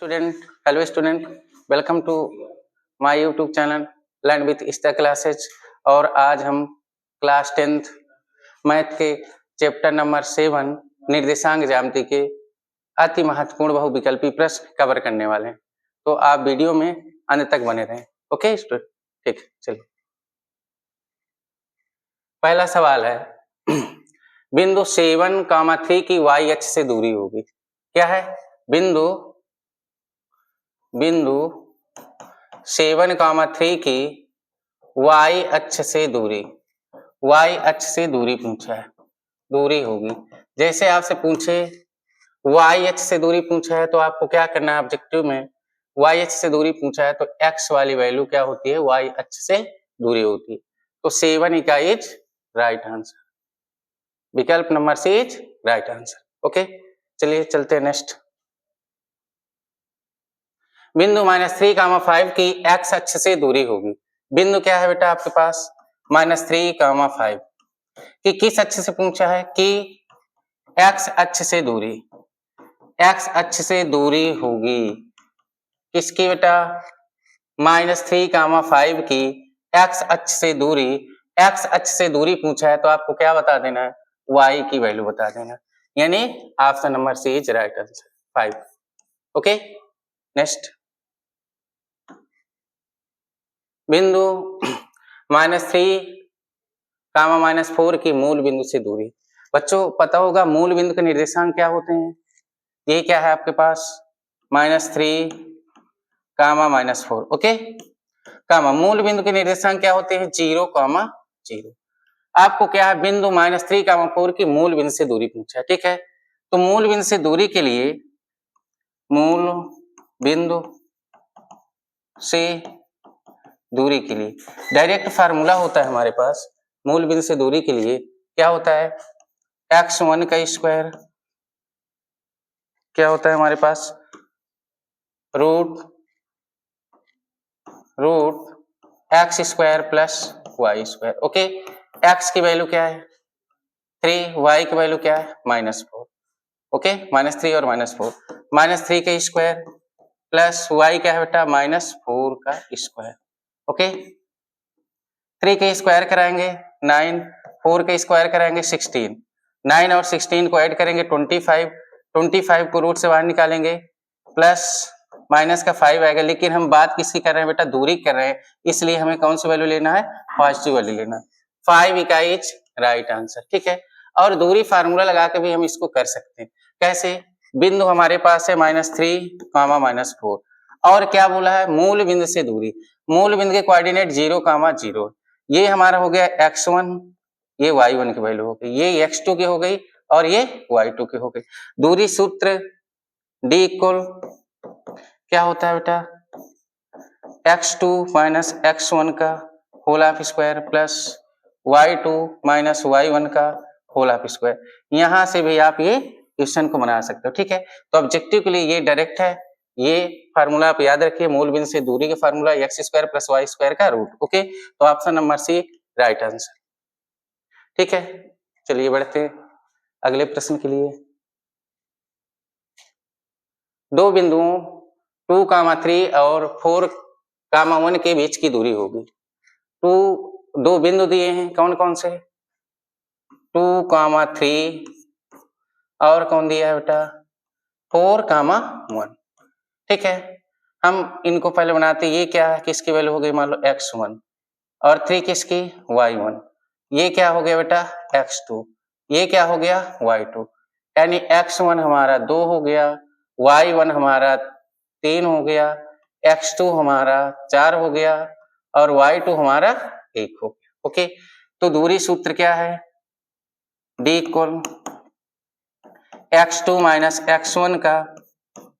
Student, hello student, welcome to my YouTube channel Learn with Ista Classes। और आज हम class 10th math के chapter number 7 निर्देशांक ज्यामिति के अति महत्वपूर्ण बहुविकल्पी प्रश्न कवर करने वाले हैं। तो आप वीडियो में अंत तक बने रहें। ओके स्टूडेंट, ठीक, चलिए। पहला सवाल है बिंदु 7,3 की y अक्ष से दूरी होगी। क्या है? बिंदु 7,3 की y अक्ष से दूरी, y अक्ष से दूरी पूछा है, दूरी होगी। जैसे आपसे पूछे y अक्ष से दूरी पूछा है तो आपको क्या करना है? ऑब्जेक्टिव में y अक्ष से दूरी पूछा है तो x वाली वैल्यू क्या होती है? y अक्ष से दूरी होती है। तो 7 का इज राइट आंसर, विकल्प number C is right answer. Okay, चलिए चलते हैं नेक्स्ट। बिंदु -3,5 की x अक्ष से दूरी होगी। बिंदु क्या है बेटा आपके पास? -3,5 कि किस अक्ष से पूछा है? कि x अक्ष से दूरी, x अक्ष से दूरी होगी किसकी बेटा? -3,5 की x अक्ष से दूरी, x अक्ष से दूरी पूछा है तो आपको क्या बता देना है? y की वैल्यू बता देना, यानी option number C is right answer 5। Okay, next. बिंदु -3,-4 की मूल बिंदु से दूरी। बच्चों पता होगा मूल बिंदु के निर्देशांक क्या होते हैं? ये क्या है आपके पास? -3,-4। ओके, कामा मूल बिंदु के निर्देशांक क्या होते हैं? 0,0। आपको क्या है? बिंदु -3,4 की मूल बिंदु से दूरी पूछा है, ठीक है। तो मूल बिंदु से दूरी के लिए, मूल बिंदु से दूरी के लिए डायरेक्ट फार्मूला होता है हमारे पास। मूल बिंदु से दूरी के लिए क्या होता है? x1 का स्क्वायर, क्या होता है हमारे पास? Root x square plus y square. Okay, x की वैल्यू क्या है? 3, y की वैल्यू क्या है? -4। ओके, -3 और -4, -3 का स्क्वायर प्लस y क्या है बेटा? -4 का स्क्वायर। ओके, 3 के स्क्वायर कराएंगे 9, 4 के स्क्वायर कराएंगे 16, 9 और 16 को ऐड करेंगे 25, 25 को रूट से बाहर निकालेंगे प्लस माइनस का 5 आएगा। लेकिन हम बात किसकी कर रहे हैं बेटा? दूरी कर रहे हैं, इसलिए हमें कौन सी वैल्यू लेना है? पॉजिटिव वैल्यू लेना है। 5 का इज राइट आंसर, ठीक है। और दूरी फार्मूला लगा के भी हम इसको कर सकते हैं। कैसे? बिंदु हमारे पास है -3, और क्या बोला है? मूल बिंदु से दूरी। मूल बिंदु के कोऑर्डिनेट 0,0। ये हमारा हो गया x1, ये y1 की वैल्यू हो गई, ये x2 की हो गई और ये y2 की हो गई। दूरी सूत्र D इक्वल क्या होता है बेटा? x2 माइनस x1 का whole of square plus y2 minus y1 का होल ऑफ स्क्वायर। यहां से भी आप ये क्वेश्चन को बना सकते हो, ठीक है। तो ऑब्जेक्टिव के लिए ये डायरेक्ट है, ये फार्मूला आप याद रखिए, मूल बिंदु से दूरी का formula x square plus y square का रूट। ओके, तो option number C right answer, ठीक है। चलिए बढ़ते हैं अगले प्रश्न के लिए। दो बिंदुओं 2,3 और 4,1 के बीच की दूरी होगी। दो बिंदु दिए हैं, कौन कौन से? 2,3 और कौन दिया है बेटा? 4,1, ठीक है। हम इनको पहले बनाते, ये क्या है? किसकी वैल्यू हो गई? मान लो x1 और 3 किसकी? y1। ये क्या हो गया बेटा? x2। ये क्या हो गया? y2। यानी x1 हमारा 2 हो गया, y1 हमारा 3 हो गया, x2 हमारा 4 हो गया और y2 हमारा 1 हो गया। ओके, तो दूरी सूत्र क्या है? D equal x2 minus x1 का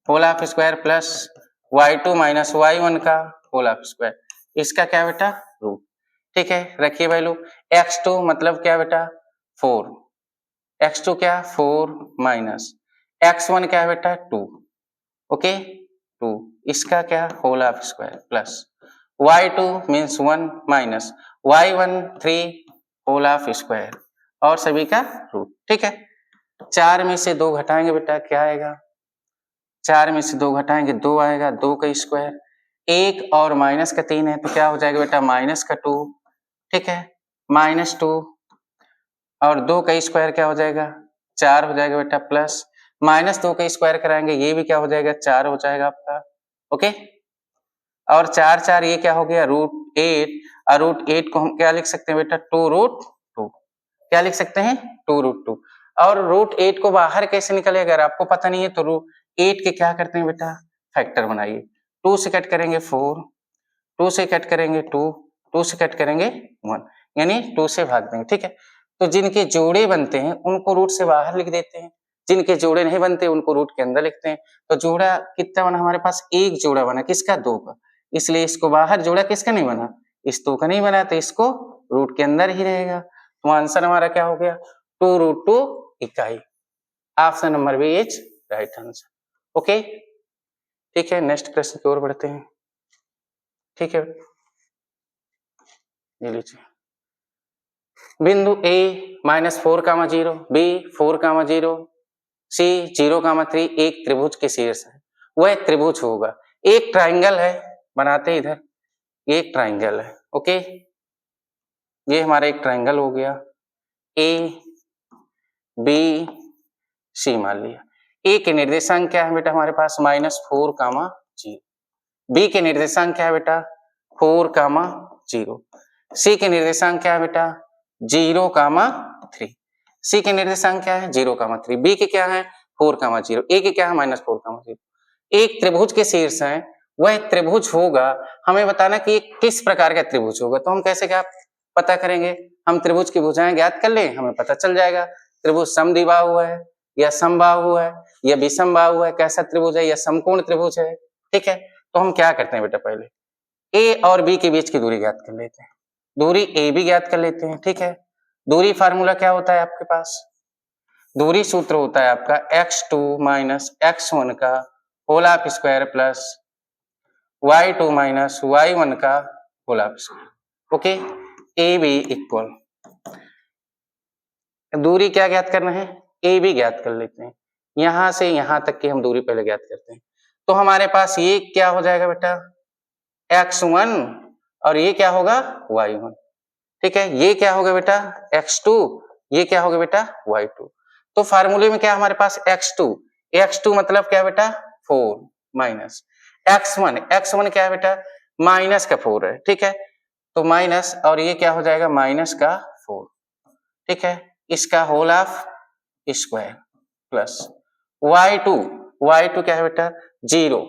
whole of square plus y2 minus y1 का होल ऑफ स्क्वायर। इसका क्या बेटा? रूट, ठीक है। रखिए वैल्यू। x2 मतलब क्या बेटा? 4, x2 क्या? 4 माइनस x1 क्या है बेटा? 2। ओके, 2, इसका क्या? Whole of square plus y2 means 1 minus y1 3 whole of square और सभी का रूट, ठीक है। 4 में से 2 घटाएंगे बेटा, क्या आएगा? 4 में से 2 घटाएंगे 2 आएगा, 2 का स्क्वायर, 1 और माइनस का 3 है तो क्या हो जाएगा बेटा माइनस का 2, ठीक है, -2 और 2 का स्क्वायर क्या हो जाएगा 4 हो जाएगा बेटा, प्लस -2 का स्क्वायर कराएंगे ये भी क्या हो जाएगा 4 हो जाएगा आपका, ओके। और 4 4 ये क्या हो गया √8 और √8 को हम क्या लिख सकते हैं बेटा 2√2, क्या लिख सकते हैं 2√2 और √8 को बाहर कैसे निकले अगर आपको पता नहीं है तो √8 के क्या करते हैं बेटा फैक्टर बनाइए, 2 से कट करेंगे 4, 2 से कट करेंगे 2, 2 से कट करेंगे 1 यानी 2 से भाग देंगे, ठीक है। तो जिनके जोड़े बनते हैं उनको रूट से बाहर लिख देते हैं, जिनके जोड़े नहीं बनते उनको रूट के अंदर लिखते हैं। तो जोड़ा कितना बना हमारे पास, एक जोड़ा बना किसका 2 का, इसलिए इसको बाहर जोड़ा किसका नहीं बना, इस 2 का नहीं बना तो इसको रूट के अंदर ही रहेगा। तो आंसर हमारा क्या हो गया 2√2 इकाई। Option number B is right answer, okay. ठीक है, नेक्स्ट प्रश्न की ओर बढ़ते हैं, ठीक है। ये लीजिए, बिंदु A -4, 0, B 4, 0, C 0, 3 एक त्रिभुज के शीर्ष है, वह त्रिभुज होगा, एक ट्राइंगल है, बनाते हैं इधर, एक ट्राइंगल है, ओके। ये हमारा एक ट्राइंगल हो गया, A B C मान लिया। A के निर्देशांक क्या है बेटा हमारे पास -4, 0, B के निर्देशांक क्या है बेटा 4, 0, C के निर्देशांक क्या है बेटा 0, 3, C के निर्देशांक क्या है 0, 3, B के क्या है 4, 0, A के क्या है -4, 0। एक त्रिभुज के शीर्ष है, वह त्रिभुज होगा, हमें बताना कि किस प्रकार का त्रिभुज होगा। तो हम कैसे क्या पता करेंगे, हम त्रिभुज की भुजाएं ज्ञात कर लें, हमें पता चल जाएगा त्रिभुज समद्विबाहु है या समबाहु है या विषमबाहु है, कैसा त्रिभुज है या समकोण त्रिभुज है, ठीक है। तो हम क्या करते हैं बेटा पहले A और B के बीच की दूरी ज्ञात कर लेते हैं, दूरी AB ज्ञात कर लेते हैं, ठीक है। दूरी फार्मूला क्या होता है आपके पास, दूरी सूत्र होता है आपका x2 - x1 का whole of square plus y2 - y1 का whole of square, okay. AB equal, दूरी क्या ज्ञात करना है AB ज्ञात कर लेते हैं, यहां से यहां तक की हम दूरी पहले ज्ञात करते हैं। तो हमारे पास ये क्या हो जाएगा बेटा x1 और ये क्या होगा y1, ठीक है। ये क्या होगा बेटा x2, ये क्या होगा बेटा y2। तो फार्मूले में क्या हमारे पास x2 मतलब क्या बेटा 4 माइनस x1 क्या है बेटा माइनस का 4 है, ठीक है। तो माइनस और ये क्या हो जाएगा माइनस का 4, ठीक है, इसका whole of square plus y2 क्या है बेटा 0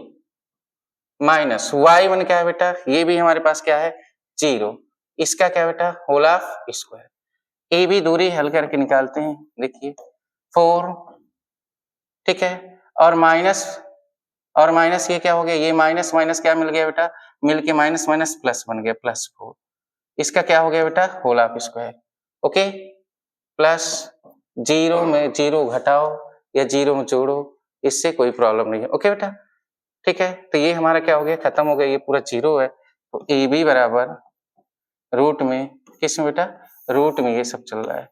माइनस y1 क्या है बेटा ये भी हमारे पास क्या है 0, इसका क्या बेटा होल ऑफ स्क्वायर। AB दूरी हल करके निकालते हैं, देखिए 4, ठीक है, और माइनस ये क्या हो गया, ये माइनस माइनस क्या मिल गया बेटा मिलके माइनस माइनस प्लस बन गया +4, इसका क्या हो गया बेटा whole of square, okay. Plus 0 में 0 घटाओ या 0 में जोड़ो, इससे कोई प्रॉब्लम नहीं है, ओके बेटा, ठीक है। तो ये हमारा क्या हो गया खत्म हो गया, ये पूरा 0 है, तो AB बराबर रूट में किस में बेटा रूट में ये सब चल रहा है,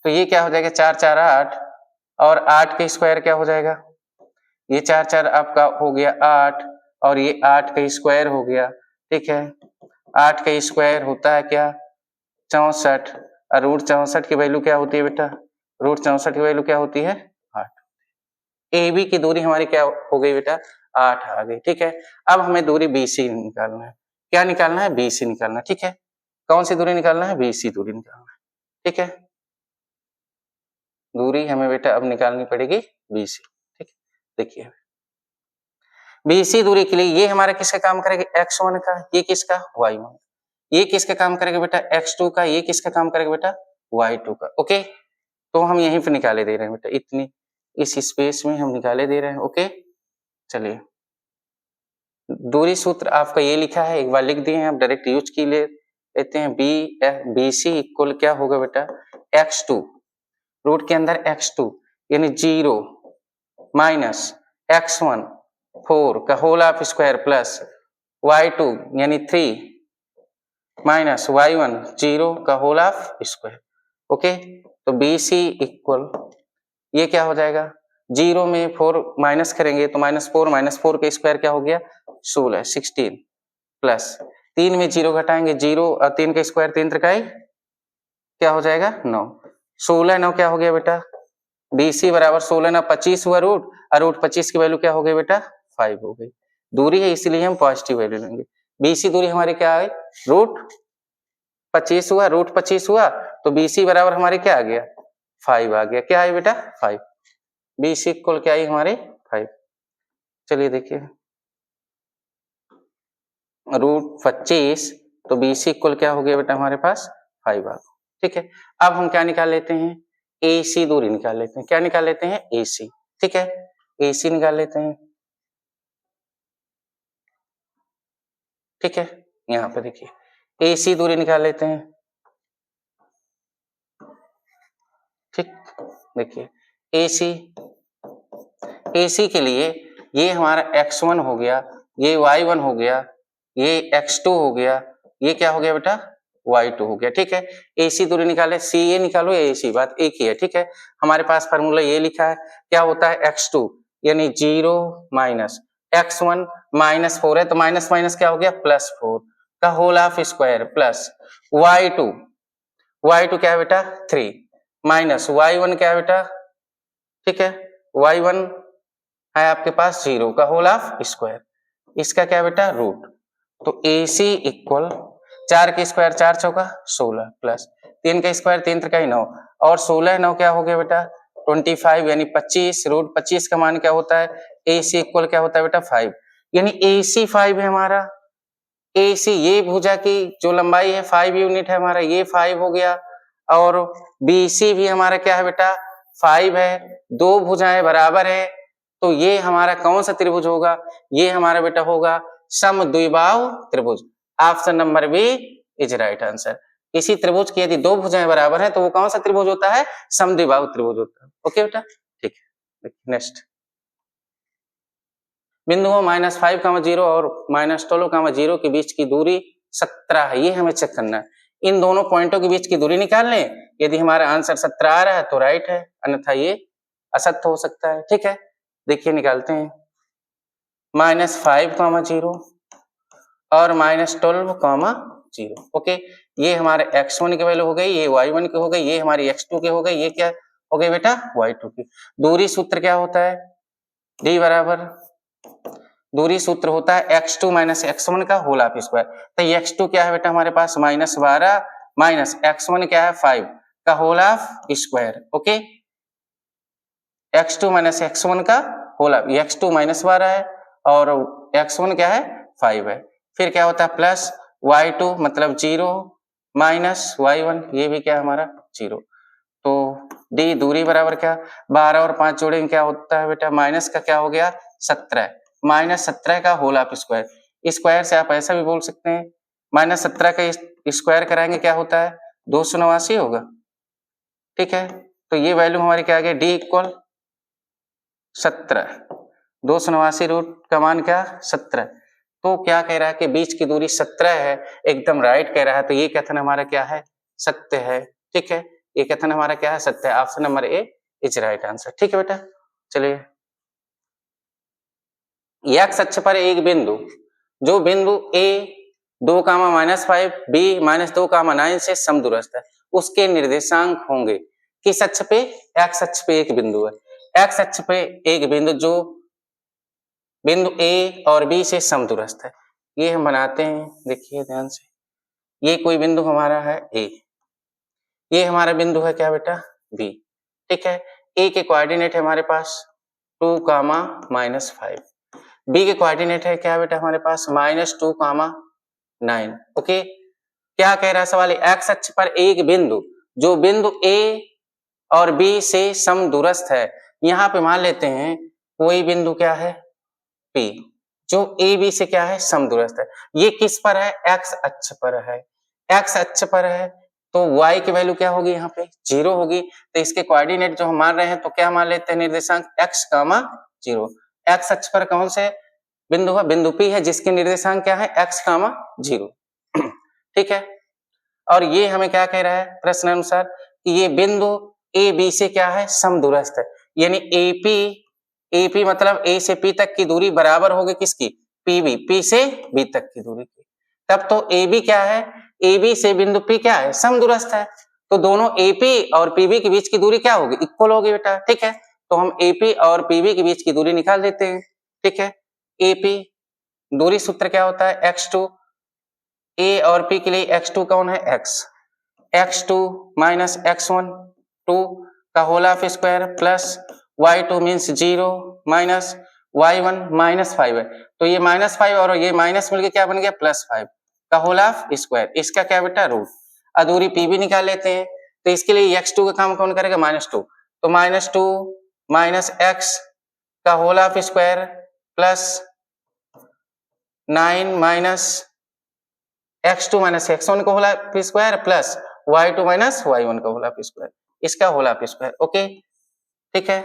तो ये क्या हो जाएगा 4 4 8 और 8 का स्क्वायर क्या हो जाएगा, ये 4 4 आपका हो गया 8 और ये 8 का स्क्वायर हो गया, ठीक है। 8 का स्क्वायर होता है क्या 64 और √64 की वैल्यू क्या होती है बेटा √64 की वैल्यू क्या होती है 8। AB की दूरी हमारी क्या हो गई बेटा 8 आ गई, ठीक है। अब हमें दूरी BC निकालना है, क्या निकालना है BC निकालना है, ठीक है। कौन सी दूरी निकालना है BC दूरी निकालना है, ठीक है। दूरी हमें बेटा अब निकालनी पड़ेगी BC, ठीक है। देखिए BC दूरी के लिए ये हमारा किसका काम करेगा x1 का, ये किसका y1, ये किसका काम करेगा बेटा x2 का, ये किसका काम करेगा बेटा y2 का, ओके। तो हम यहीं पे निकाले दे रहे हैं बेटा, इतनी इस स्पेस में हम निकाले दे रहे हैं, ओके। चलिए दूरी सूत्र आपका ये लिखा है, एक बार लिख दिए हैं, आप डायरेक्ट यूज की लेते हैं। BC इक्वल क्या होगा बेटा x2 रूट के अंदर x2 यानी 0 माइनस x1 4 का whole of square plus y2 यानी 3 माइनस y1 0 का होल ऑफ स्क्वायर, ओके। तो BC इक्वल ये क्या हो जाएगा 0 में 4 माइनस करेंगे तो -4 का स्क्वायर क्या हो गया 16 16 प्लस 3 में 0 घटाएंगे 0 और 3 का स्क्वायर 3 त्रिकाई क्या हो जाएगा 9 16 9 क्या हो गया बेटा BC बराबर 16 9 25 हुआ रूट और रूट 25 की वैल्यू क्या हो गई बेटा 5 हो गई। दूरी है इसलिए हम पॉजिटिव वैल्यू लेंगे। BC दूरी हमारी क्या है रूट 25 हुआ रूट 25 हुआ तो BC बराबर हमारे क्या आ गया 5 आ गया। क्या है बेटा 5। BC इक्वल क्या आई हमारे 5। चलिए देखिए रूट 25 तो BC इक्वल क्या हो गया बेटा हमारे पास 5 आ गया। ठीक है अब हम क्या निकाल लेते हैं AC दूरी निकाल लेते हैं। क्या निकाल लेते हैं AC। ठीक है AC निकाल लेते हैं। ठीक है यहाँ पे देखिए AC दूरी निकाल लेते हैं। ठीक देखिए AC के लिए ये हमारा x1 हो गया ये y1 हो गया ये x2 हो गया ये क्या हो गया बेटा y2 हो गया। ठीक है AC दूरी निकाले CA निकालो या AC बात एक ही है। ठीक है हमारे पास फार्मूला ये लिखा है क्या होता है x2 यानी 0 माइनस x1 -4 है तो माइनस माइनस क्या हो गया +4 का whole half square plus y2 क्या है बेटा 3 माइनस y1 क्या है बेटा ठीक है y1 है आपके पास 0 का होल हाफ स्क्वायर इसका क्या बेटा रूट तो AC इक्वल 4 के स्क्वायर 4 चौका 16 प्लस 3 का स्क्वायर 3 त्रिकाई 9 और 16 9 क्या हो गया बेटा 25 यानी 25 रूट 25 का मान क्या होता है AC इक्वल क्या होता है बेटा 5 यानी AC 5 है हमारा। AC ये भुजा की जो लंबाई है 5 यूनिट है हमारा ये 5 हो गया और BC भी हमारा क्या है बेटा 5 है। दो भुजाएं बराबर है तो ये हमारा कौन सा त्रिभुज होगा ये हमारा बेटा होगा समद्विबाहु त्रिभुज। Option number B is right answer. किसी त्रिभुज की यदि दो भुजाएं बराबर है तो वो कौन सा त्रिभुज होता है समद्विबाहु त्रिभुज होता है। ओके बेटा ठीक है नेक्स्ट बिंदुओं -5, 0 और -12, 0 के बीच की दूरी 17 है ये हमें चेक करना है। इन दोनों पॉइंटों के बीच की दूरी निकाल लें यदि हमारा आंसर 17 आ रहा है तो राइट है अन्यथा ये असत्य हो सकता है। ठीक है देखिए निकालते हैं -5, 0 और -12, 0। ओके ये हमारे x1 की वैल्यू हो गई ये y1 की हो गई ये हमारी x2 की हो गई ये क्या हो गई बेटा y2 की। दूरी सूत्र क्या होता है d बराबर दूरी सूत्र होता है x2 - x1 का होल हाफ स्क्वायर। तो x2 क्या है बेटा हमारे पास -12 माइनस x1 क्या है 5 का whole half square. Okay x2 - x1 का होल हाफ x2 -12 है और x1 क्या है 5 है। फिर क्या होता है प्लस y2 मतलब 0 माइनस y1 ये भी क्या है हमारा 0। तो d दूरी बराबर क्या 12 और 5 जोड़ेंगे क्या होता है बेटा माइनस का क्या हो गया 17 -17 का होल हाफ स्क्वायर। स्क्वायर से आप ऐसा भी बोल सकते हैं -17 का स्क्वायर कराएंगे क्या होता है 289 होगा। ठीक है तो ये वैल्यू हमारी क्या आ गई d इक्वल 17 289 रूट का मान क्या 17। तो क्या कह रहा है कि बीच की दूरी 17 है एकदम राइट कह रहा है तो ये कथन हमारा क्या है सत्य है। ठीक है ये कथन हमारा क्या है सत्य है। Option number A is right answer. ठीक है बेटा चलिए x अक्ष पर एक बिंदु जो बिंदु A 2, -5 B -2, 9 से समदूरस्थ है उसके निर्देशांक होंगे किस अक्ष पे x अक्ष पे एक बिंदु है x अक्ष पे एक बिंदु जो बिंदु A और B से समदूरस्थ है। ये हम बनाते हैं देखिए ध्यान से ये कोई बिंदु हमारा है A ये हमारा बिंदु है क्या बेटा B। ठीक है A के कोऑर्डिनेट है हमारे पास 2, -5 B के कोऑर्डिनेट है क्या बेटा हमारे पास -2, 9। ओके क्या कह रहा है सवाल x अक्ष पर एक बिंदु जो बिंदु A और B से समदूरस्थ है। यहाँ पे मान लेते हैं कोई बिंदु क्या है P जो AB से क्या है समदूरस्थ है। ये किस पर है x अक्ष पर है x अक्ष पर है तो y की वैल्यू क्या होगी यहाँ पे 0 होगी। तो इसके कोऑर्डिनेट जो हम मान रहे हैं तो क्या मान लेते हैं निर्देशांक x, 0। x अक्ष पर कौन से बिंदु है बिंदु P है जिसके निर्देशांक क्या है x, 0। ठीक है और ये हमें क्या कह रहा है प्रश्न अनुसार कि ये बिंदु A B से क्या है समदूरस्थ है। यानी एपी मतलब ए से पी तक की दूरी बराबर होगी किसकी, पीबी, पी से बी तक की दूरी की। तब तो एबी क्या है, एबी से बिंदु पी क्या है, समदूरस्थ है, तो दोनों एपी और पीबी के बीच की दूरी क्या होगी, इक्वल होगी बेटा। ठीक है, तो हम एपी और पीबी के बीच की दूरी निकाल देते हैं। ठीक है, एपी दूरी सूत्र क्या होता है, x2, ए और पी के लिए x2 कौन है, x2 माइनस x1 2 का whole of square plus y2 means 0 minus y1 -5 है, तो ये -5 और ये माइनस मिलके क्या बन गया, +5 का होल ऑफ स्क्वायर, इसका क्या बेटा रूट। अधूरी पी भी निकाल लेते हैं, तो इसके लिए x2 का काम कौन करेगा, -2, तो -2 माइनस x का whole of square plus 9 minus x2 minus x1 का whole of square plus y2 minus y1 का होल ऑफ स्क्वायर, इसका होल ऑफ स्क्वायर। ओके, ठीक है,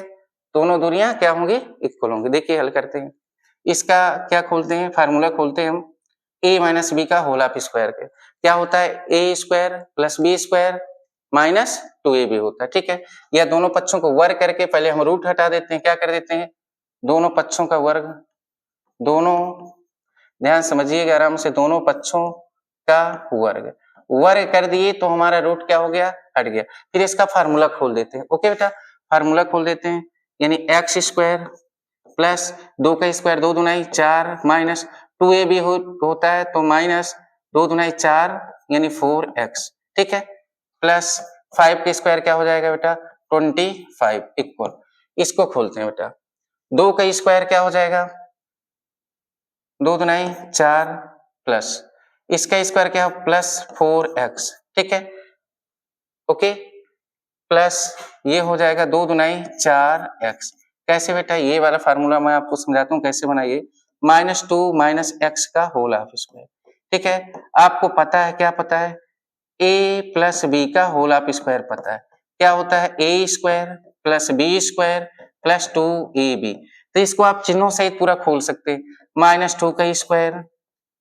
दोनों दूरियां क्या होंगी, इक्वल होंगी। देखिए हल करते हैं, इसका क्या खोलते हैं, फार्मूला खोलते हैं हम, a माइनस बी का होल ऑफ स्क्वायर के क्या होता है, a square plus B square minus 2ab होता है। ठीक है, या दोनों पक्षों को वर्ग करके पहले हम रूट हटा देते हैं, क्या कर देते हैं, दोनों पक्षों का वर्ग, दोनों ध्यान समझिएगा आराम से, दोनों पक्षों का वर्ग कर दिए तो हमारा रूट क्या हो गया, हट गया। फिर इसका फार्मूला खोल देते हैं। ओके बेटा, फार्मूला खोल देते हैं, यानी एक्स स्क्वायर प्लस 2 का स्क्वायर 2 दूनाई 4 माइनस 2ab होता है तो माइनस 2 दूनाई 4 यानी 4x। ठीक है, प्लस 5 का स्क्वायर क्या हो जाएगा बेटा, 25 इक्वल, इसको खोलते हैं बेटा, 2 का स्क्वायर क्या हो जाएगा, 2 दूनाई 4 प्लस इसका स्क्वायर क्या है, प्लस 4x। ठीक है, ओके, प्लस ये हो जाएगा 2 दूनाई 4x। कैसे बेटा, ये वाला फार्मूला मैं आपको समझाता हूँ कैसे बनाइए, -2 माइनस x का होल ऑफ स्क्वायर। ठीक है, आपको पता है, क्या पता है, a प्लस बी का होल ऑफ स्क्वायर पता है, क्या होता है, a square plus B square plus 2ab। तो इसको आप चिन्हों सहित पूरा खोल सकते हैं, -2 का स्क्वायर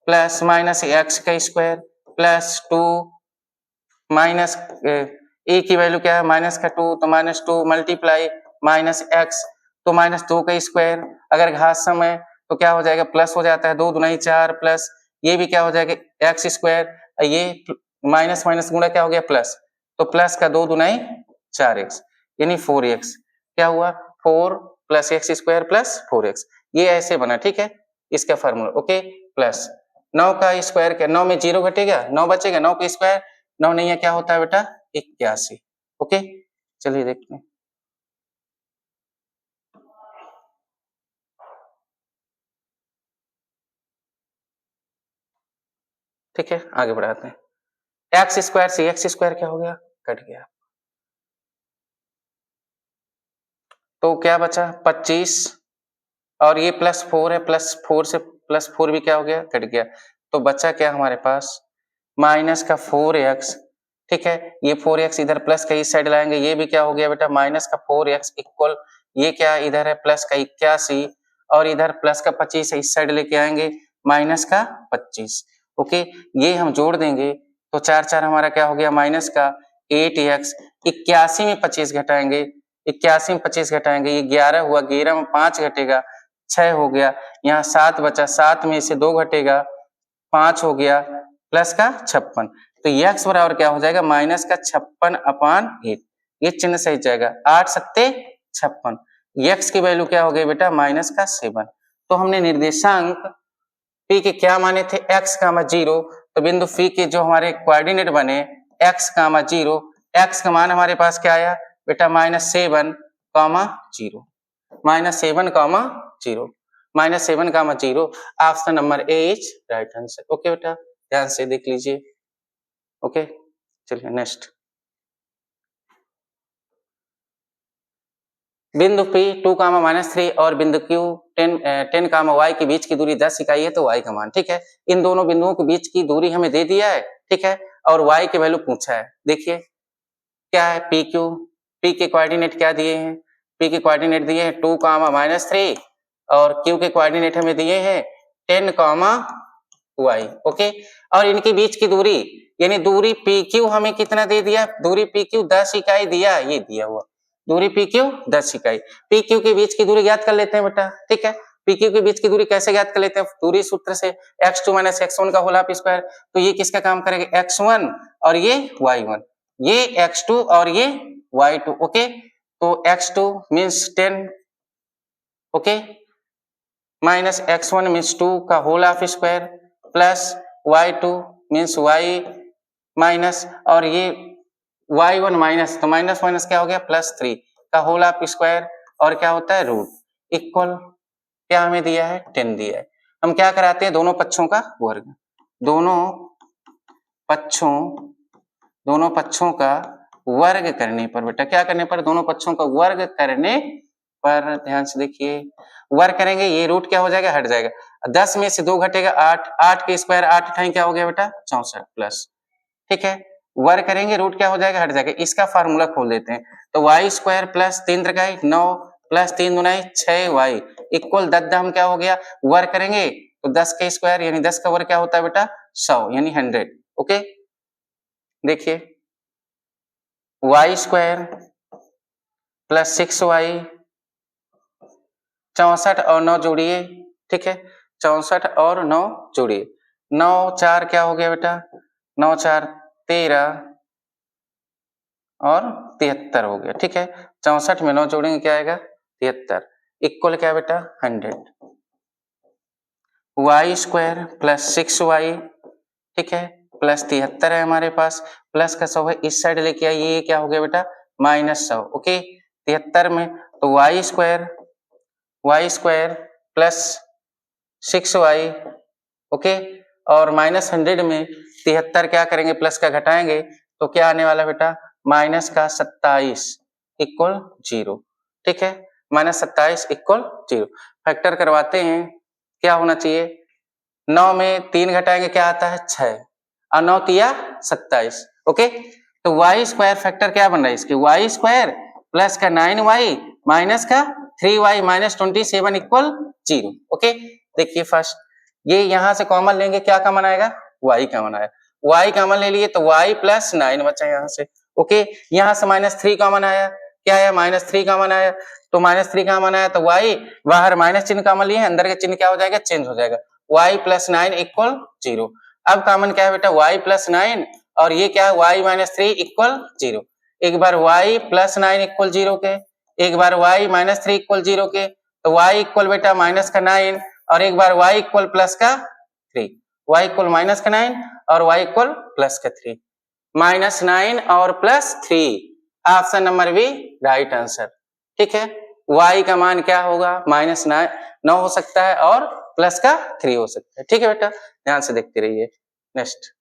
प्लस माइनस x का स्क्वायर प्लस 2 माइनस ए की वैल्यू क्या है, माइनस का 2 तो -2 मल्टीप्लाई माइनस x तो -2 का स्क्वायर, अगर घातसम है तो क्या हो जाएगा, प्लस हो जाता है, 2 दूनाई 4 प्लस ये भी क्या हो जाएगा, x स्क्वायर, ये माइनस माइनस गुणा क्या हो गया, प्लस, तो प्लस का 2 दूनाई 4x यानी 4x, क्या हुआ, 4 plus x square plus 4x, ये ऐसे बना। ठीक है, इसका फार्मूला। ओके, प्लस 9 का स्क्वायर, क्या 9 में 0 घटेगा, 9 बचेगा, 9 का स्क्वायर 9 नहीं है, क्या होता है बेटा, 81। ओके, चलिए देखते हैं, ठीक है, आगे बढ़ाते हैं, एक्स स्क्वायर से एक्स स्क्वायर क्या हो गया, कट गया, तो क्या बचा 25 और ये +4 है, +4 से +4 भी क्या हो गया, कट गया, तो बचा क्या हमारे पास, माइनस का 4x। ठीक है, ये 4x इधर प्लस का इस साइड लाएंगे, ये भी क्या हो गया बेटा, माइनस का 4x इक्वल, ये क्या इधर है प्लस का 81 और इधर प्लस का 25 है, इस साइड लेके आएंगे माइनस का 25। ओके, ये हम जोड़ देंगे तो 4 4 हमारा क्या हो गया, माइनस का 8x, 81 में 25 घटाएंगे, 81 में 25 घटाएंगे, ये 11 हुआ, 11 में 5 घटेगा 6 हो गया, यहाँ 7 बचा, 7 में से 2 घटेगा 5 हो गया, प्लस का 56, तो x बराबर क्या हो जाएगा, माइनस का 56/8, ये चिन्ह सही जाएगा, 8 सत्ते 56, x की वैल्यू क्या हो गई बेटा, माइनस का 7। तो हमने निर्देशांक p के क्या माने थे, x, 0, तो बिंदु p के जो हमारे कोऑर्डिनेट बने x, 0, x का मान हमारे पास क्या आया बेटा, -7, 0, -7, option number A is right answer. Okay बेटा, ध्यान से देख लीजिए। ओके, चलिए नेक्स्ट, बिंदु P 2, -3 और बिंदु Q 10, y के बीच की दूरी 10 इकाई है, तो y का मान। ठीक है, इन दोनों बिंदुओं के बीच की दूरी हमें दे दिया है। ठीक है, और y की वैल्यू पूछा है। देखिए क्या है, PQ, P के कोऑर्डिनेट क्या दिए हैं, P के कोऑर्डिनेट दिए हैं 2, -3 और Q के कोऑर्डिनेट हमें दिए हैं 10, y। ओके, और इनके बीच की दूरी यानी दूरी PQ हमें कितना दे दिया, दूरी PQ 10 इकाई दिया, ये दिया हुआ दूरी पी क्यू 10 इकाई। पी क्यू के बीच की दूरी ज्ञात कर लेते हैं बेटा, ठीक है। पी क्यू के बीच की दूरी कैसे ज्ञात कर लेते हैं, दूरी सूत्र से x2 माइनस x1 का होल हाफ स्क्वायर। तो ये किसका काम करेगा, x1 और ये y1, ये x2 और ये y2, ओके। तो x2 means 10, okay, minus x1 means 2 का whole half square plus y2 means y minus और ये y1 माइनस, तो माइनस माइनस क्या हो गया प्लस 3 का होल हाफ स्क्वायर और क्या होता है रूट इक्वल क्या हमें दिया है 10 दिया है। हम क्या कराते हैं, दोनों पक्षों का वर्ग, दोनों पक्षों का वर्ग करने पर बेटा क्या करने पर, दोनों पक्षों का वर्ग करने पर, ध्यान से देखिए, वर्ग करेंगे ये रूट क्या हो जाएगा, हट जाएगा, 10 में से 2 घटेगा 8, 8 के स्क्वायर 8 अठाई क्या हो गया बेटा 64 प्लस, ठीक है। वर्ग करेंगे रूट क्या हो जाएगा, हट जाएगा। इसका फार्मूला खोल देते हैं, तो वाई स्क्वायर प्लस 3 त्रिकाई 9 प्लस 3 दुनाई 6y इक्वल 10 दाम क्या हो गया, वर्ग करेंगे तो 10 के स्क्वायर यानी 10 का वर्ग क्या होता है बेटा 100 यानी 100, ओके। देखिए वाई स्क्वायर प्लस 6y 64 और 9 जोड़िए, ठीक है, 64 और 9 जोड़िए, 9 4 क्या हो गया बेटा 9 4 13 और 73 हो गया, ठीक है। 64 में 9 जोड़ेंगे क्या आएगा 73 इक्वल क्या बेटा 100। वाई स्क्वायर प्लस 6y, ठीक है, प्लस 73 है हमारे पास, प्लस का 100 है, इस साइड लेके आइए, ये क्या हो गया बेटा माइनस 100, ओके। 73 में तो Y square plus 6y, okay, और माइनस 100 में 73 क्या करेंगे प्लस का घटाएंगे तो क्या आने वाला बेटा माइनस का 27 इक्वल 0, ठीक है, माइनस 27 इक्वल 0। फैक्टर करवाते हैं, क्या होना चाहिए, 9 में 3 घटाएंगे क्या आता है 6 और 9 तिया 27, ओके। तो वाई स्क्वायर फैक्टर क्या बन रहा है इसके, वाई स्क्वायर प्लस का 9y माइनस का 3y माइनस 27 इक्वल 0, ओके। देखिए फर्स्ट ये यहां से कॉमन लेंगे, क्या कॉमन आएगा y कॉमन आया, y कॉमन ले लिए तो y प्लस 9 बचा यहाँ से, ओके। यहाँ से माइनस 3 कॉमन आया, क्या आया माइनस 3 कॉमन आया, तो माइनस 3 कॉमन आया तो y बाहर माइनस चिन्ह कॉमन लिए, अंदर का चिन्ह क्या हो जाएगा चेंज हो जाएगा, y प्लस 9 इक्वल 0। अब कॉमन क्या है बेटा y प्लस 9 और ये क्या है y माइनस 3 इक्वल 0, एक बार y प्लस 9 इक्वल 0 के, एक बार y माइनस 3 इक्वल 0 के, तो y इक्वल बेटा माइनस का 9 और एक बार y इक्वल प्लस का 3, y इक्वल माइनस का 9 और y इक्वल प्लस का 3, माइनस 9 और plus 3, option number B right answer, ठीक है। y का मान क्या होगा माइनस 9 हो सकता है और प्लस का 3 हो सकता है, ठीक है बेटा, ध्यान से देखते रहिए। नेक्स्ट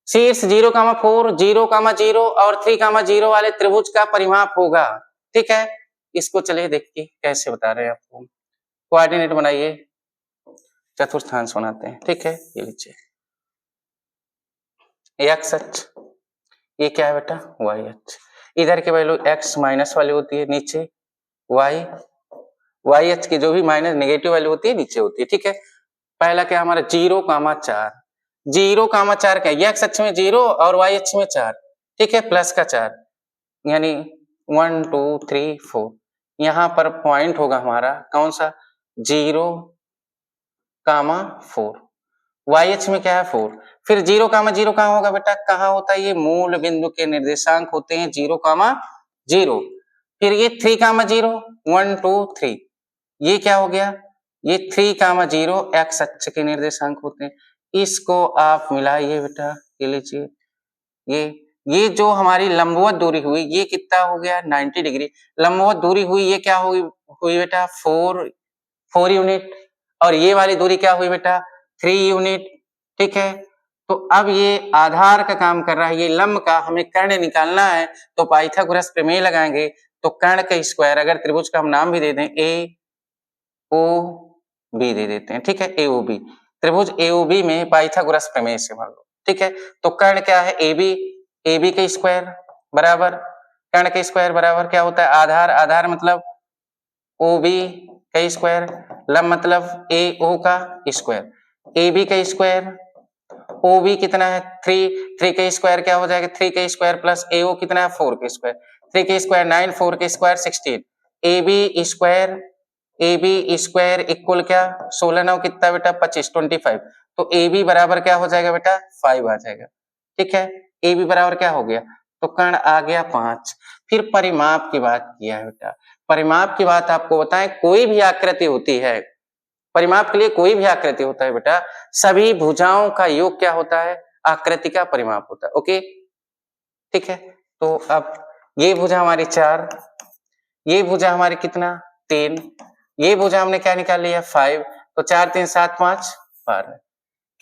शीर्ष 0,4 0,0 और 3,0 वाले त्रिभुज का परिमाप होगा, ठीक है। इसको चलिए देखिए कैसे बता रहे हैं आपको, कोऑर्डिनेट बनाइए, चतुर्थांश बनाते हैं, ठीक है। ये लीजिए एक्स अक्ष, ये क्या है बेटा वाई अक्ष, इधर की वैल्यू x माइनस वाली होती है, नीचे y अक्ष की जो भी माइनस नेगेटिव वैल्यू होती है नीचे होती है, ठीक है। पहला क्या हमारा 0,4, 0,4 क्या है, x अक्ष में 0 और y अक्ष में 4, ठीक है, प्लस का 4 यानी 1 2 3 4, यहाँ पर पॉइंट होगा हमारा कौन सा 0,4, y अक्ष में क्या है 4, फिर 0,0 कहाँ होगा बेटा, कहाँ होता है, ये मूल बिंदु के निर्देशांक होते हैं 0,0, फिर ये 3,0 1 2 3, ये क्या हो गया, ये 3,0 x अक्ष के निर्देशांक होते हैं, इसको आप मिलाइए बेटा, ये लीजिए, ये जो हमारी लंबवत दूरी हुई ये कितना हो गया 90 डिग्री, लंबवत दूरी हुई ये क्या हुई बेटा 4 यूनिट, और ये वाली दूरी क्या हुई बेटा 3 यूनिट, ठीक है। तो अब ये आधार का काम कर रहा है, ये लंब का हमें कर्ण निकालना है, तो पाइथागोरस प्रमेय लगाएंगे, तो कर्ण का स्क्वायर, अगर त्रिभुज का हम नाम भी दे दें AOB दे देते हैं, ठीक है, AOB, त्रिभुज AOB में पाइथागोरस प्रमेय से मान लो, ठीक है। तो कर्ण क्या है AB का स्क्वायर बराबर, कर्ण का स्क्वायर बराबर क्या होता है आधार, आधार मतलब OB का स्क्वायर, लंब मतलब AO का स्क्वायर, AB का स्क्वायर, OB कितना है 3 का स्क्वायर क्या हो जाएगा 3 का स्क्वायर प्लस AO कितना है 4 का स्क्वायर, 3 की स्क्वायर 9, 4 की square 16, A B square equal क्या 16 9 कितना बेटा 25 25, तो ए बी बराबर क्या हो जाएगा बेटा 5 आ जाएगा। ठीक है, ए बी बराबर क्या हो गया, तो कर्ण आ गया 5। फिर परिमाप की बात किया है बेटा, परिमाप की बात आपको बताएं, कोई भी आकृति होती है, परिमाप के लिए कोई भी आकृति होता है बेटा, सभी भुजाओं का योग क्या होता है, आकृति का परिमाप होता है। ओके, ठीक है, तो अब ये भुजा हमारी 4, ये भुजा हमारी कितना 3, ये भुजा हमने क्या निकाल लिया 5, तो 4 3 7 5 12,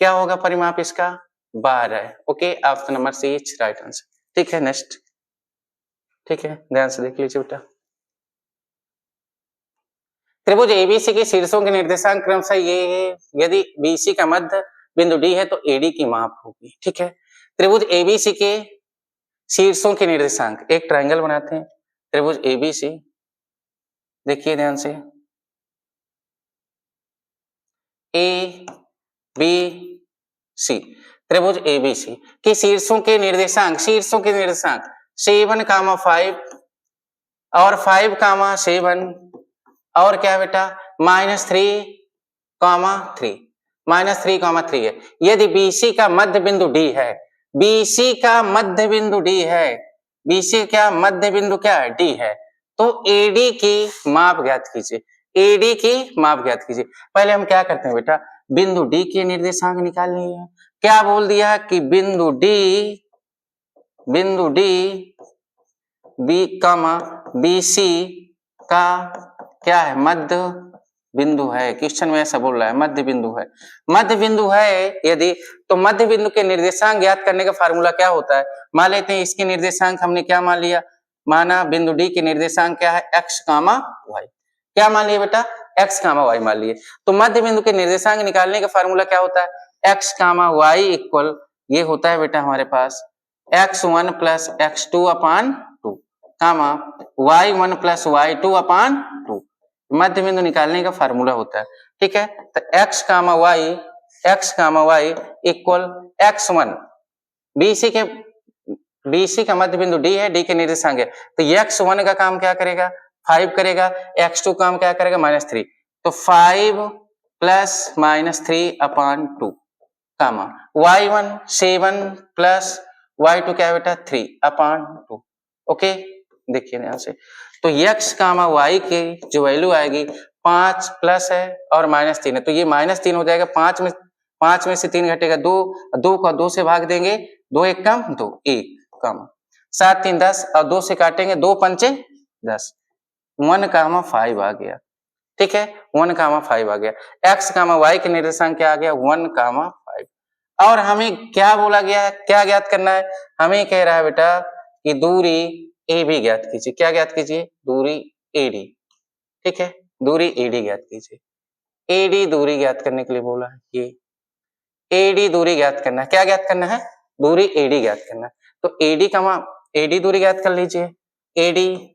क्या होगा परिमाप इसका 12 है। Okay, option number C is right answer. ठीक है, नेक्स्ट, ठीक है, ध्यान से देख लीजिए बेटा, त्रिभुज एबीसी के शीर्षों के निर्देशांक क्रमशः ये है, यदि बीसी का मध्य बिंदु डी है तो एडी की माप होगी। ठीक है, त्रिभुज एबीसी के शीर्षों के निर्देशांक, एक ट्रायंगल बनाते हैं त्रिभुज एबीसी, देखिए ध्यान से, ए बी सी, त्रिभुज एबीसी के शीर्षों के निर्देशांक, शीर्षों के निर्देशांक 7, 5 और 5, 7 और क्या बेटा -3, 3, -3, है। यदि बीसी का मध्य बिंदु डी है, बीसी का मध्य बिंदु डी है, बीसी का मध्य बिंदु क्या है डी है, तो एडी की माप ज्ञात कीजिए, एडी की माप ज्ञात कीजिए। पहले हम क्या करते हैं बेटा, बिंदु डी के निर्देशांक निकालने हैं। क्या बोल दिया कि बिंदु डी बी कामा बीसी का क्या है मध्य बिंदु है, क्वेश्चन में ऐसा बोल रहा है मध्य बिंदु है, मध्य बिंदु है यदि, तो मध्य बिंदु के निर्देशांक ज्ञात करने का फार्मूला क्या होता है, मान लेते हैं इसके निर्देशांक हमने क्या मान लिया, माना बिंदु डी के निर्देशांक क्या है x, y, क्या मान लिया बेटा x, y मान लिए, तो मध्य बिंदु के निर्देशांक निकालने का फार्मूला क्या होता है x, y इक्वल, ये होता है बेटा हमारे पास x1 प्लस x2 अपान 2 कामा y1 प्लस y2 अपान 2, मध्य बिंदु निकालने का फार्मूला होता है। ठीक है, तो x, y equal x1, BC का मध्य बिंदु डी है, डी के निर्देशांक है, तो x1 का काम क्या करेगा 5 करेगा, x2 काम क्या करेगा -3, तो 5 प्लस -3 अपान 2 कामा y1 7 प्लस y2 क्या है बेटा 3 अपान 2। ओके, देखिए यहाँ से, तो x, y की जो वैल्यू आएगी 5 प्लस है और -3 है, तो ये -3 हो जाएगा, 5 में से 3 घटेगा 2, 2 को 2 से भाग देंगे, 2 1 कम 2 1 कम 7 3 10 और 2 से काटेंगे 2 पंचे 10, 1, 5 आ गया। ठीक है, 1, 5 आ गया, x, y के निर्देशांक क्या आ गया 1, 5, और हमें क्या बोला गया, क्या ज्ञात करना है, हमें कह रहा है बेटा कि दूरी ए बी ज्ञात कीजिए, क्या ज्ञात कीजिए दूरी एडी। ठीक है, दूरी एडी ज्ञात कीजिए, एडी दूरी ज्ञात करने के लिए बोला है, ये एडी दूरी ज्ञात करना है, क्या ज्ञात करना है दूरी एडी ज्ञात करना है, तो एडी का मान, एडी दूरी ज्ञात कर लीजिए, एडी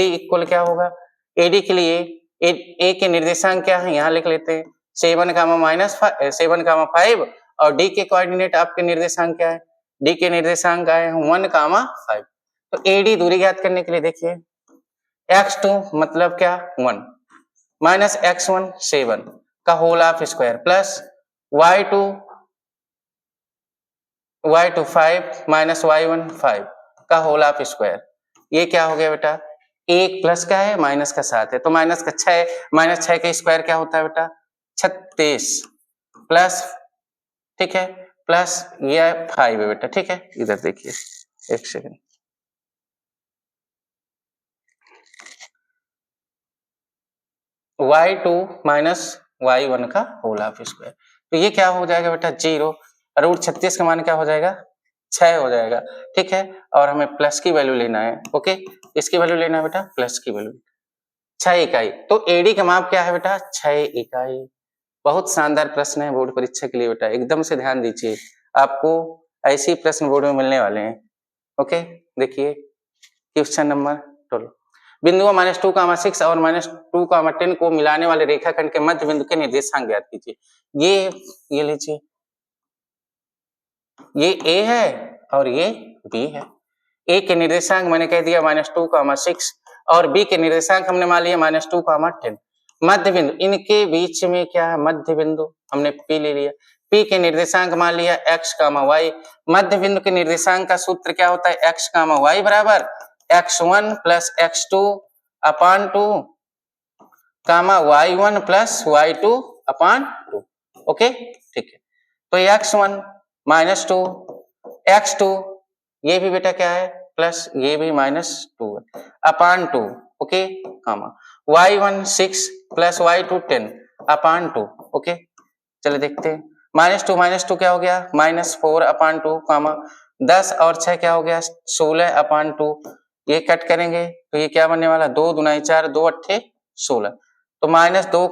इक्वल क्या होगा, एडी के लिए ए के निर्देशांक क्या है यहाँ लिख लेते हैं 7, -5 और डी के कोऑर्डिनेट आपके निर्देशांक क्या है, डी के निर्देशांक आए हैं 1, 5, तो एडी दूरी ज्ञात करने के लिए देखिए x2 मतलब क्या 1 माइनस x1 7 का whole of square plus y2 5 minus y1 5 का होल ऑफ स्क्वायर, ये क्या हो गया बेटा, एक प्लस का है माइनस का 7 है, तो माइनस का 6, माइनस 6 का स्क्वायर क्या होता है बेटा 36 प्लस, ठीक है, प्लस ये 5 है बेटा। ठीक है, इधर देखिए एक सेकंड, y2 माइनस y1 का होल ऑफ स्क्वायर, तो ये क्या हो जाएगा बेटा 0, रूट 36 का मान क्या हो जाएगा 6 हो जाएगा। ठीक है, और हमें प्लस की वैल्यू लेना है। ओके, इसकी वैल्यू लेना है बेटा, प्लस की वैल्यू 6 इकाई, तो एडी का माप क्या है बेटा 6 इकाई। बहुत शानदार प्रश्न है बोर्ड परीक्षा के लिए बेटा, एकदम से ध्यान दीजिए, आपको ऐसे ही प्रश्न बोर्ड में मिलने वाले हैं। ओके, देखिए क्वेश्चन नंबर 12, बिंदुओं -2, 6 और -2, 10 को मिलाने वाले रेखाखंड के मध्य बिंदु के निर्देशांक ज्ञात कीजिए। ये लीजिए, ये ए है और ये बी है, ए के निर्देशांक मैंने कह दिया -2, 6 और बी के निर्देशांक हमने मान लिया -2, 10। मध्य बिंदु, इनके बीच में क्या है मध्य बिंदु, हमने पी ले लिया। पी के निर्देशांक मान लिया x, y। मध्य बिंदु के निर्देशांक का सूत्र क्या होता है x, y बराबर x1 प्लस x2 अपान 2 y1 प्लस y2 अपान 2। ओके ठीक है, तो x1 -2 x2 ये भी बेटा क्या है प्लस, ये भी -2 है अपान 2। ओके y1 6 प्लस y2 10 अपान 2। ओके चलो देखते हैं, -2 क्या हो गया -4 अपान 2, 10 और 6 क्या हो गया 16 अपान 2। ये कट करेंगे तो ये क्या बनने वाला 2 दूना 4, 2 अट्ठे 16, तो -2,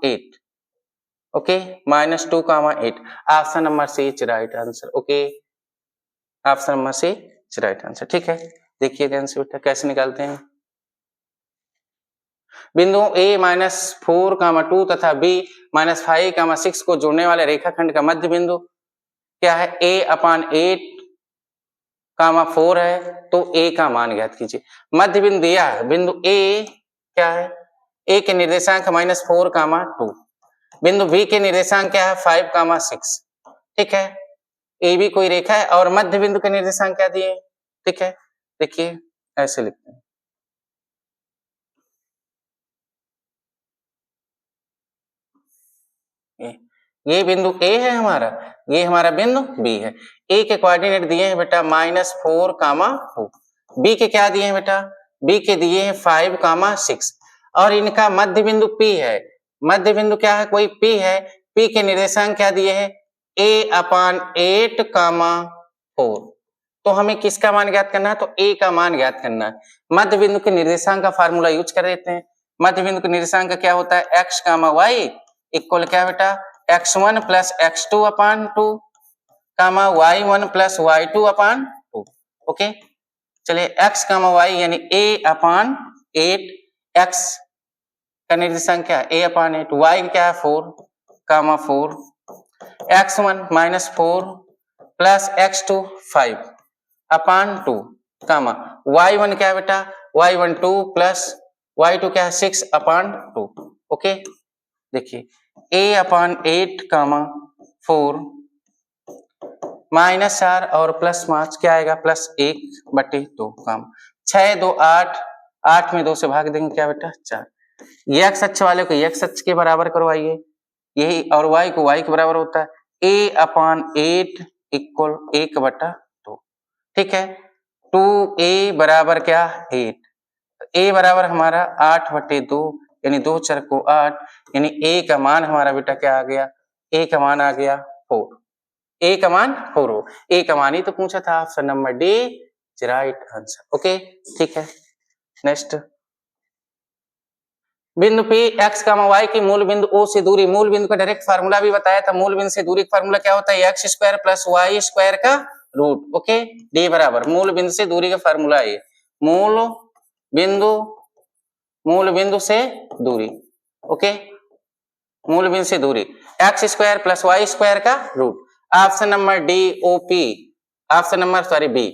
8। Okay -2, 8 option number C is right answer. Okay option number C is right answer. ठीक है, देखिए ध्यान से बेटा कैसे निकालते हैं। बिंदु a -4, 2 तथा b -5, 6 को जोड़ने वाले रेखाखंड का मध्य बिंदु क्या है a अपान 8, 4 है, तो a का मान ज्ञात कीजिए। मध्य बिंदु दिया है, बिंदु a क्या है a के निर्देशांक -4, 2, बिंदु b के निर्देशांक क्या है 5, 6। ठीक है, ए बी कोई रेखा है और मध्य बिंदु के निर्देशांक क्या दिए। ठीक है, देखिए ऐसे लिखते हैं, ये बिंदु A है हमारा, ये हमारा बिंदु B है। A के कोऑर्डिनेट दिए हैं बेटा -4, 2, B के क्या दिए हैं बेटा, B के दिए हैं 5, 6 और इनका मध्य बिंदु P है। मध्य बिंदु क्या है कोई P है, P के निर्देशांक क्या दिए हैं A अपान 8, 4। तो हमें किसका मान ज्ञात करना है, तो A का मान ज्ञात करना है। मध्य बिंदु के निर्देशांक का फार्मूला यूज कर देते हैं। मध्य बिंदु के निर्देशांक का क्या होता है x, y इक्वल क्या बेटा x1 प्लस x2 अपान 2, y1 प्लस y2 अपान 2। ओके चलिए x, y यानी a अपान 8, x का निर्देशांक क्या है a अपान 8, y क्या है 4, 4, x1 -4 प्लस x2 5 अपान 2, y1 क्या है बेटा y1 2 प्लस y2 क्या है 6 अपान 2। ओके देखिए a अपान 8, 4 -4 और प्लस 5 क्या आएगा +1/2, 6, 2 8, 8 में 2 से भाग देंगे क्या बेटा 4। ये x अक्ष वाले को x अक्ष के बराबर करवाइए, यही और y को y के बराबर होता है a अपान 8 इक्वल 1/2। ठीक है, 2a बराबर क्या 8, a बराबर हमारा 8/2 यानी 2 4 को 8, यानी a का मान हमारा बेटा क्या आ गया, a का मान आ गया 4, a का मान 4 हो, a का मान ही तो पूछा था, option number D right answer. Okay ठीक है, नेक्स्ट बिंदु P x, y की मूल बिंदु O से दूरी, मूल बिंदु का डायरेक्ट फार्मूला भी बताया था। मूल बिंदु से दूरी का फार्मूला क्या होता है x square plus y square का रूट। ओके d बराबर मूल बिंदु से दूरी का फार्मूला है, मूल बिंदु से दूरी। ओके मूल बिंदु से दूरी x square plus y square का root. Option number D OP, option number B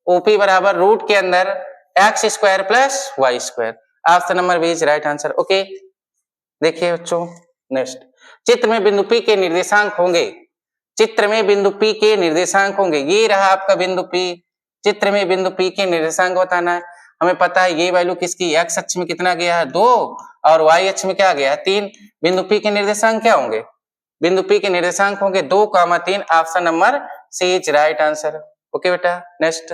OP बराबर रूट के अंदर x square plus y square, option number B is right answer. Okay देखिए बच्चों नेक्स्ट, चित्र में बिंदु P के निर्देशांक होंगे, चित्र में बिंदु P के निर्देशांक होंगे। ये रहा आपका बिंदु P, चित्र में बिंदु P के निर्देशांक बताना है। हमें पता है ये वैल्यू किसकी x अक्ष में कितना गया है 2 और y अक्ष में क्या गया है 3। बिंदु P के निर्देशांक क्या होंगे, बिंदु P के निर्देशांक होंगे 2, 3, option number C is right answer. Okay बेटा नेक्स्ट,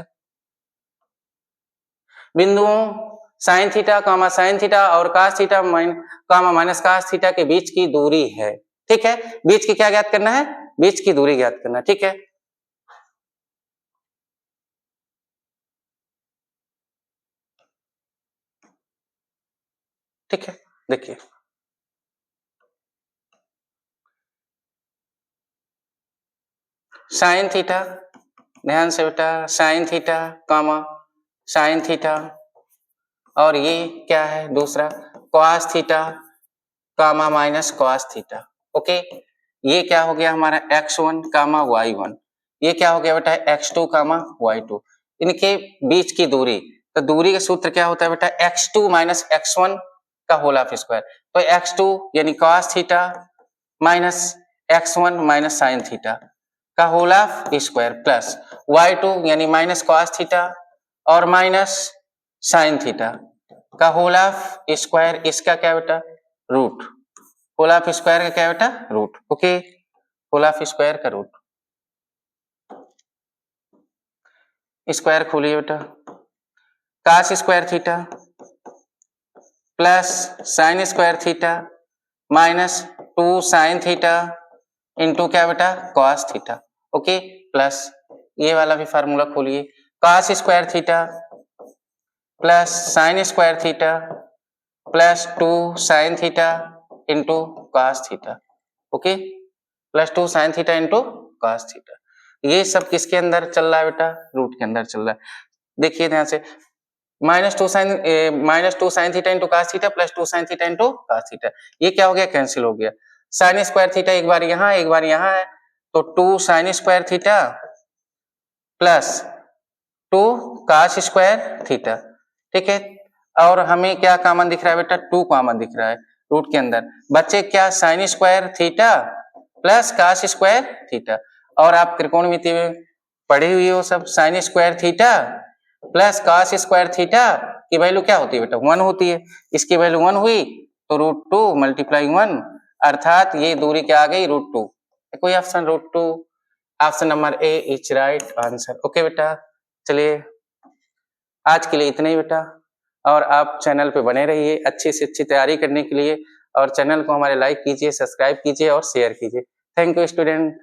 बिंदुओं साइन थीटा, साइन थीटा और cos theta minus cos theta के बीच की दूरी है। ठीक है, बीच की क्या ज्ञात करना है, बीच की दूरी ज्ञात करना। ठीक है, ठीक है देखिए साइन थीटा, ध्यान से बेटा साइन थीटा साइन थीटा और ये क्या है दूसरा cos theta minus cos theta. Okay ये क्या हो गया हमारा x1, y1, ये क्या हो गया बेटा x2, y2। इनके बीच की दूरी, तो दूरी का सूत्र क्या होता है बेटा, x2 माइनस x1 का होल ऑफ स्क्वायर। तो x2 यानी cos theta minus x1 minus sine theta का whole of square plus y2 यानी माइनस cos थीटा और माइनस साइन थीटा का होल ऑफ स्क्वायर, इसका क्या बेटा, रूट। होल ऑफ स्क्वायर का क्या बेटा, root. Okay, whole of square का रूट। स्क्वायर खोलिए बेटा, cos square theta plus sine square theta minus 2 sine theta into क्या बेटा, cos थीटा। ओके, प्लस ये वाला भी फार्मूला खोलिए, cos square theta plus sine square theta plus 2 sine theta into cos theta. Okay, plus 2 sine theta into cos theta. ये सब किसके अंदर चल रहा है बेटा, रूट के अंदर चल रहा है। देखिए ध्यान से, minus two sign theta into cos theta plus 2 sine theta into cos theta, ये क्या हो गया, कैंसिल हो गया। साइन स्क्वायर थीटा एक बार यहाँ एक बार यहाँ है, तो 2 sign square theta plus 2 cos square theta. ठीक है, और हमें क्या कॉमन दिख रहा है बेटा, 2 कॉमन दिख रहा है रूट के अंदर। बच्चे क्या, sign square theta plus cos square theta, और आप त्रिकोणमिति में पढ़े हुए हो सब, sign square theta plus cos square theta की वैल्यू क्या होती है बेटा, 1 होती है। इसकी वैल्यू 1 हुई तो √2 मल्टीप्लाई 1, अर्थात ये दूरी क्या आ गई, √2। कोई option √2, option number A is right answer. Okay बेटा, चलिए आज के लिए इतना ही बेटा, और आप चैनल पे बने रहिए अच्छी से अच्छी तैयारी करने के लिए, और चैनल को हमारे लाइक कीजिए, सब्सक्राइब कीजिए और शेयर कीजिए। Thank you student.